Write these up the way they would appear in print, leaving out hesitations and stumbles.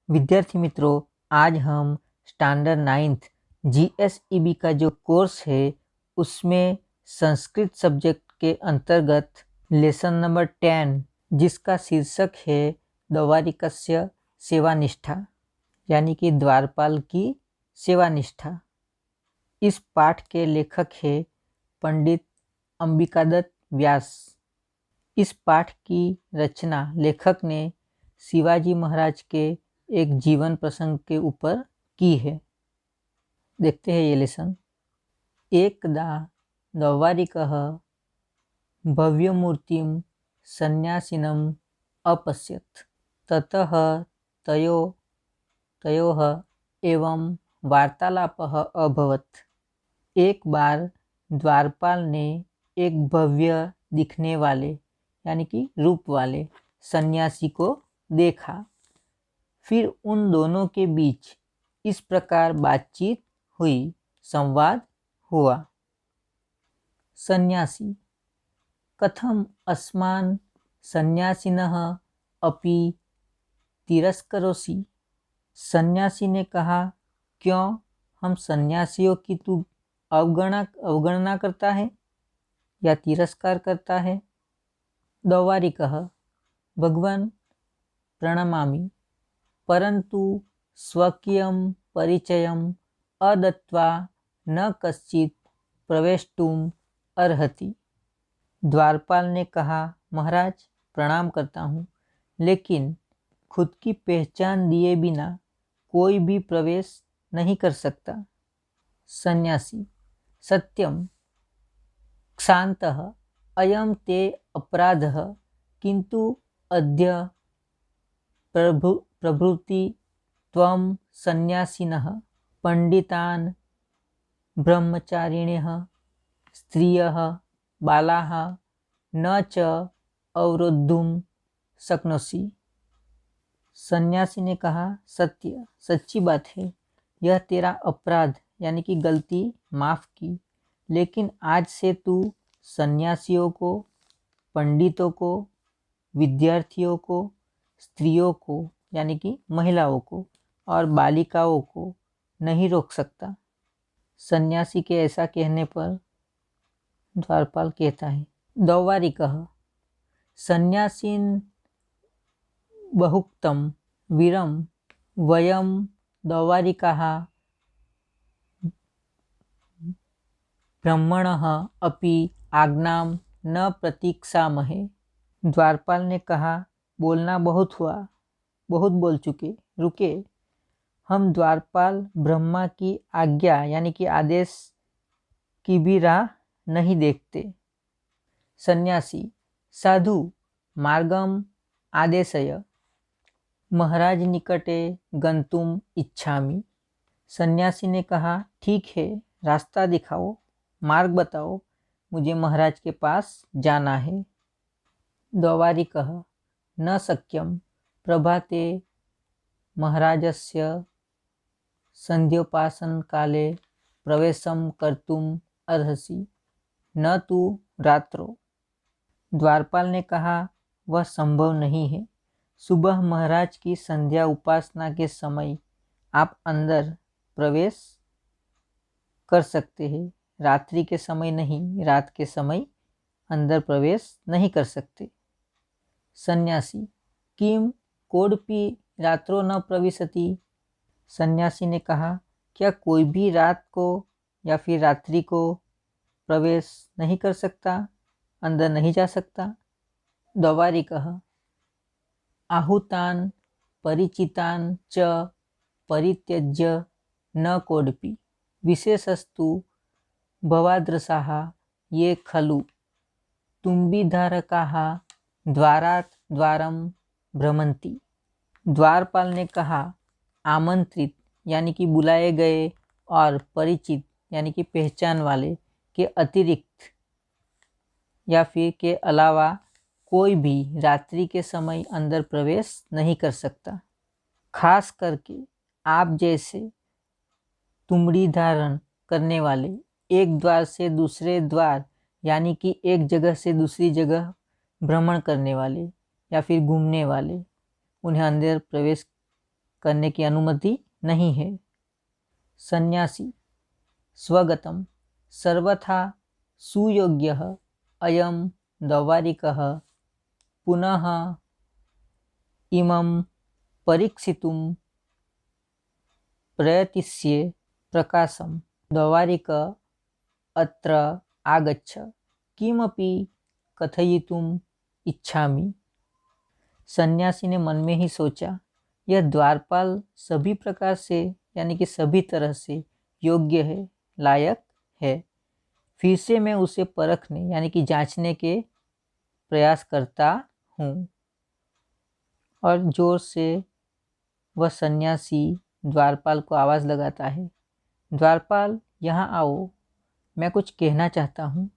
विद्यार्थी मित्रों, आज हम स्टैंडर्ड 9th GSEB का जो कोर्स है उसमें संस्कृत सब्जेक्ट के अंतर्गत लेसन नंबर 10 जिसका शीर्षक है द्वारिकस्य सेवानिष्ठा यानी कि द्वारपाल की सेवानिष्ठा। इस पाठ के लेखक है पंडित अंबिकादत्त व्यास। इस पाठ की रचना लेखक ने शिवाजी महाराज के एक जीवन प्रसंग के ऊपर की है। देखते हैं ये लेसन। एकदा द्वारिकः भव्यमूर्तिं सन्यासिनम् अपश्यत्। ततः तयोः एवं वार्तालापः अभवत्। एक बार द्वारपाल ने एक भव्य दिखने वाले यानी कि रूप वाले सन्यासी को देखा। फिर उन दोनों के बीच इस प्रकार बातचीत हुई, संवाद हुआ। सन्यासी: कथम अस्मान् सन्यासिनः अपि तिरस्करोसि? सन्यासी ने कहा, क्यों हम सन्यासियों की तू अवगणना करता है या तिरस्कार करता है? द्वारिकः: भगवान प्रणमामि, परंतु स्वकीयं परिचयम् अदत्वा न कश्चित् प्रवेष्टुम् अर्हति। द्वारपाल ने कहा, महाराज प्रणाम करता हूँ, लेकिन खुद की पहचान दिए बिना कोई भी प्रवेश नहीं कर सकता। सन्यासी: सत्यम क्षान्तः अयं ते अपराधः, किंतु अद्य प्रभृति त्वं सन्यासिनः पंडितान् ब्रह्मचारिणः स्त्रियः बालाः न च अवरोद्धुं शक्नोसि। सन्यासी ने कहा, सच्ची बात है, यह तेरा अपराध यानी कि गलती माफ की, लेकिन आज से तू सन्यासियों को, पंडितों को, विद्यार्थियों को, स्त्रियों को यानी कि महिलाओं को और बालिकाओं को नहीं रोक सकता। सन्यासी के ऐसा कहने पर द्वारपाल कहता है, द्वारिकः सन्यासीन् बहुक्तं वीरं वयं द्वारिकाः ब्राह्मणः अपि आज्ञां न प्रतीक्षामहे। द्वारपाल ने कहा, बोलना बहुत हुआ, बहुत बोल चुके, रुके। हम द्वारपाल ब्रह्मा की आज्ञा यानी कि आदेश की भी राह नहीं देखते। सन्यासी: साधु मार्गम आदेशय, महाराज निकटे गंतुम इच्छामि। सन्यासी ने कहा, ठीक है, रास्ता दिखाओ, मार्ग बताओ, मुझे महाराज के पास जाना है। द्वारिकः न शक्यं प्रभाते महाराजस्य संध्योपासनकाले प्रवेशं कर्तुम् अर्हसि, न तु रात्रौ। द्वारपाल ने कहा, वह संभव नहीं है। सुबह महाराज की संध्या उपासना के समय आप अंदर प्रवेश कर सकते हैं, रात्रि के समय नहीं, रात के समय अंदर प्रवेश नहीं कर सकते। सन्यासी: किम कोडपि रात्रो न प्रविशति? सन्यासी ने कहा, क्या कोई भी रात को या फिर रात्रि को प्रवेश नहीं कर सकता, अंदर नहीं जा सकता? द्वारिकः आहुतान् परिचितान् च परित्यज्य न कोडपि, विशेषस्तु भवादृशाः ये खलु तुम्बिधारकाः द्वारात् द्वारं भ्रमन्ति। द्वारपाल ने कहा, आमंत्रित यानी कि बुलाए गए और परिचित यानी कि पहचान वाले के अतिरिक्त या फिर के अलावा कोई भी रात्रि के समय अंदर प्रवेश नहीं कर सकता। खास करके आप जैसे तुमड़ी धारण करने वाले, एक द्वार से दूसरे द्वार यानी कि एक जगह से दूसरी जगह भ्रमण करने वाले या फिर घूमने वाले, उन्हें अंदर प्रवेश करने की अनुमति नहीं है। सन्यासी स्वगतम सर्वथा सुयोग्यः अयं द्वारिकः पुनः इमं परीक्षितुं प्रयतिष्ये प्रकाशं द्वारिक अत्र आगच्छ किमपि कथयितुम् इच्छामि। सन्यासी ने मन में ही सोचा, यह द्वारपाल सभी प्रकार से यानी कि सभी तरह से योग्य है, लायक है। फिर से मैं उसे परखने यानी कि जांचने के प्रयास करता हूँ। और जोर से वह सन्यासी द्वारपाल को आवाज़ लगाता है, द्वारपाल यहाँ आओ, मैं कुछ कहना चाहता हूँ।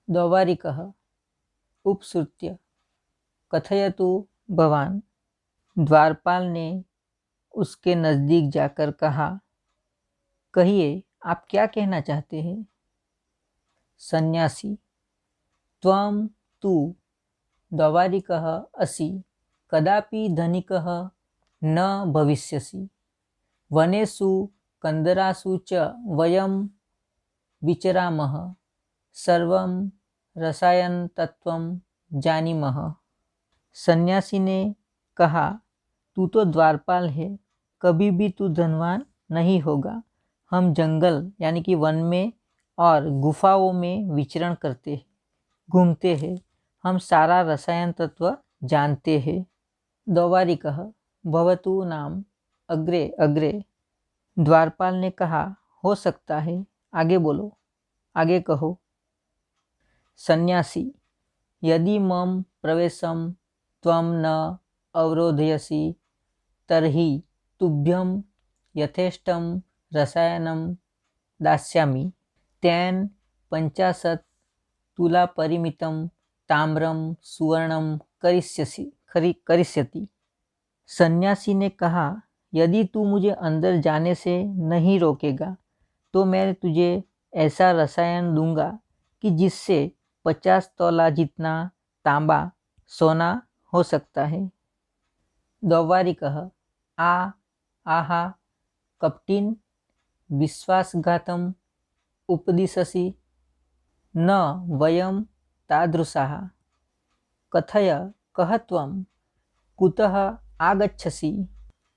द्वारिकः उपसृत्य कथयतु भवान। द्वारपाल ने उसके नज़दीक जाकर कहा, कहिए आप क्या कहना चाहते हैं। सन्यासी त्वं तु द्वारिकः असि कदापि धनिकः न भविष्यसि। वनेषु कंदरासु च वयं विचरामः, सर्वं रसायनतत्त्वं जानीमः। सन्यासी ने कहा, तू तो द्वारपाल है, कभी भी तू धनवान नहीं होगा। हम जंगल यानी कि वन में और गुफाओं में विचरण करते हैं, घूमते हैं, हम सारा रसायन तत्व जानते हैं। द्वारिकः भवतु नाम अग्रे अग्रे। द्वारपाल ने कहा, हो सकता है, आगे बोलो, आगे कहो। सन्यासी यदि मम प्रवेशं त्वं न अवरोधयसि तर्हि तुभ्यं यथेष्टं रसायनं दास्यामि। तेन 50 तुलापरिमितं ताम्रं सुवर्णं करिष्यति। सन्यासी ने कहा, यदि तू मुझे अंदर जाने से नहीं रोकेगा तो मैं तुझे ऐसा रसायन दूंगा कि जिससे 50 तोला जितना तांबा सोना हो सकता है। द्वारिकः आहा कपटिन विश्वासघातम् उपदिशसि न वयं तादृशाः। कथय कः त्वं कुतः आगच्छसि।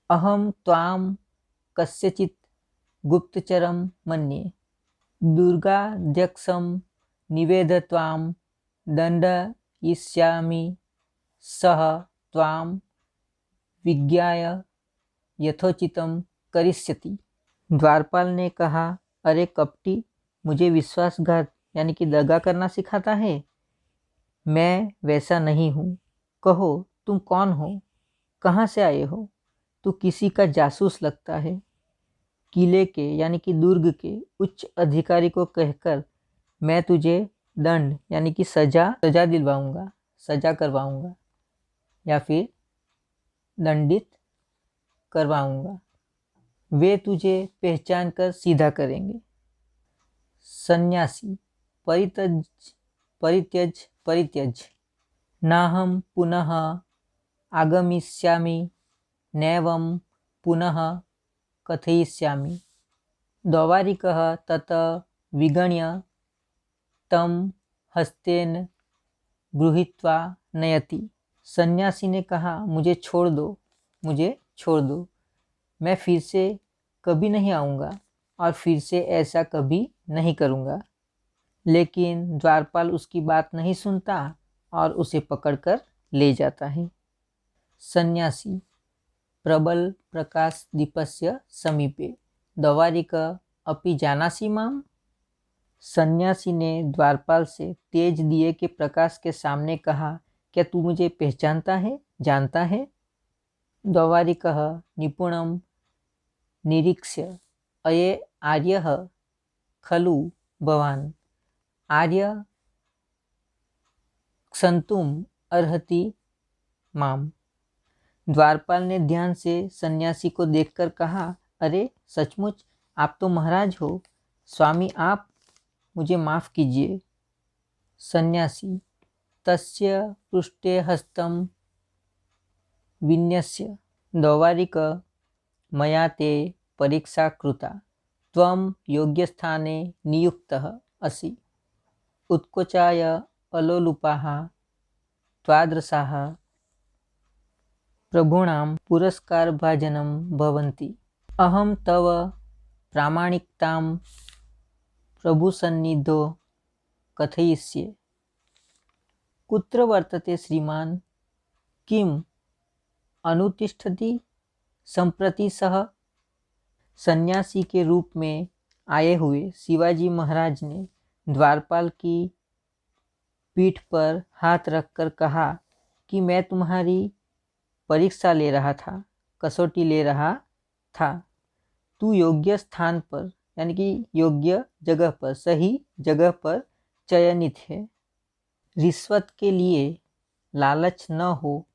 अहं त्वां कस्यचित् गुप्तचरं मन्ये। दुर्गाध्यक्षं निवेद्य त्वां दण्डयिष्यामि, सः त्वां विज्ञाय यथोचितं करिष्यति। द्वारपाल ने कहा, अरे कपटी, मुझे विश्वासघात यानी कि दगा करना सिखाता है। मैं वैसा नहीं हूँ। कहो तुम कौन हो, कहाँ से आए हो। तू किसी का जासूस लगता है। किले के यानी कि दुर्ग के उच्च अधिकारी को कहकर मैं तुझे दंड यानी कि सजा दिलवाऊंगा, सजा करवाऊंगा या फिर दंडित करवाऊंगा। वे तुझे पहचान कर सीधा करेंगे। सन्यासी परित्यज नाहं पुनः आगमिष्यामि, नैवं पुनः कथयिष्यामि। द्वारिकः ततः विगण्य तं हस्तेन गृहीत्वा नयति। सन्यासी ने कहा, मुझे छोड़ दो, मुझे छोड़ दो, मैं फिर से कभी नहीं आऊँगा और फिर से ऐसा कभी नहीं करूँगा। लेकिन द्वारपाल उसकी बात नहीं सुनता और उसे पकड़कर ले जाता है। सन्यासी प्रबल प्रकाश दीपस्य समीपे द्वारिक अपि जानासि माम। सन्यासी ने द्वारपाल से तेज दिए के प्रकाश के सामने कहा, क्या तू मुझे पहचानता है, जानता है। द्वारिकः निपुणं निरीक्ष्य अये आर्यः खलु भवान्, आर्य क्षन्तुम् अर्हति माम। द्वारपाल ने ध्यान से सन्यासी को देखकर कहा, अरे सचमुच आप तो महाराज हो, स्वामी आप मुझे माफ़ कीजिए। सन्यासी तस्य पृष्ठे हस्तं विन्यस्य द्वैवारिक मया ते परीक्षा कृता त्वं योग्यस्थाने नियुक्तः असि उत्कोचाय अलोलुपाः त्वादृशाः प्रभूणां पुरस्कारभाजनं भवन्ति। अहं तव प्रामाणिकतां प्रभुसन्निधौ कथयिष्ये। कुत्र वर्तते श्रीमान्? किम् अनुतिष्ठति संप्रति? सह सन्यासी के रूप में आए हुए शिवाजी महाराज ने द्वारपाल की पीठ पर हाथ रखकर कहा कि मैं तुम्हारी परीक्षा ले रहा था, कसौटी ले रहा था। तू योग्य स्थान पर यानी कि योग्य जगह पर, सही जगह पर चयनित है। रिश्वत के लिए लालच न हो,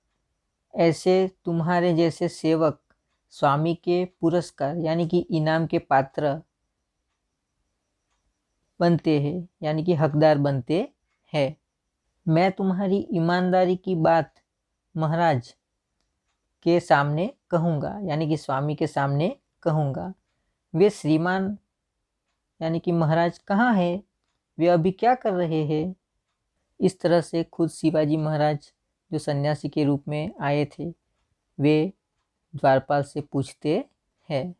ऐसे तुम्हारे जैसे सेवक स्वामी के पुरस्कार यानी कि इनाम के पात्र बनते हैं, यानी कि हकदार बनते हैं। मैं तुम्हारी ईमानदारी की बात महाराज के सामने कहूँगा, यानी कि स्वामी के सामने कहूँगा। वे श्रीमान यानी कि महाराज कहाँ है? वे अभी क्या कर रहे हैं? इस तरह से खुद शिवाजी महाराज जो सन्यासी के रूप में आए थे, वे द्वारपाल से पूछते हैं।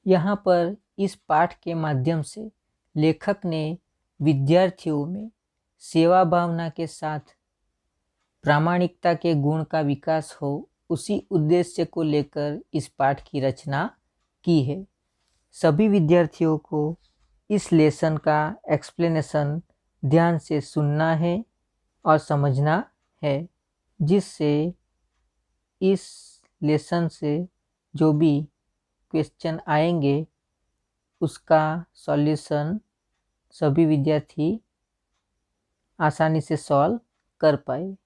यहाँ पर इस पाठ के माध्यम से लेखक ने विद्यार्थियों में सेवा भावना के साथ प्रामाणिकता के गुण का विकास हो, उसी उद्देश्य को लेकर इस पाठ की रचना की है। सभी विद्यार्थियों को इस लेसन का एक्सप्लेनेशन ध्यान से सुनना है और समझना है, जिससे इस लेसन से जो भी क्वेश्चन आएंगे उसका सॉल्यूशन सभी विद्यार्थी आसानी से सॉल्व कर पाए।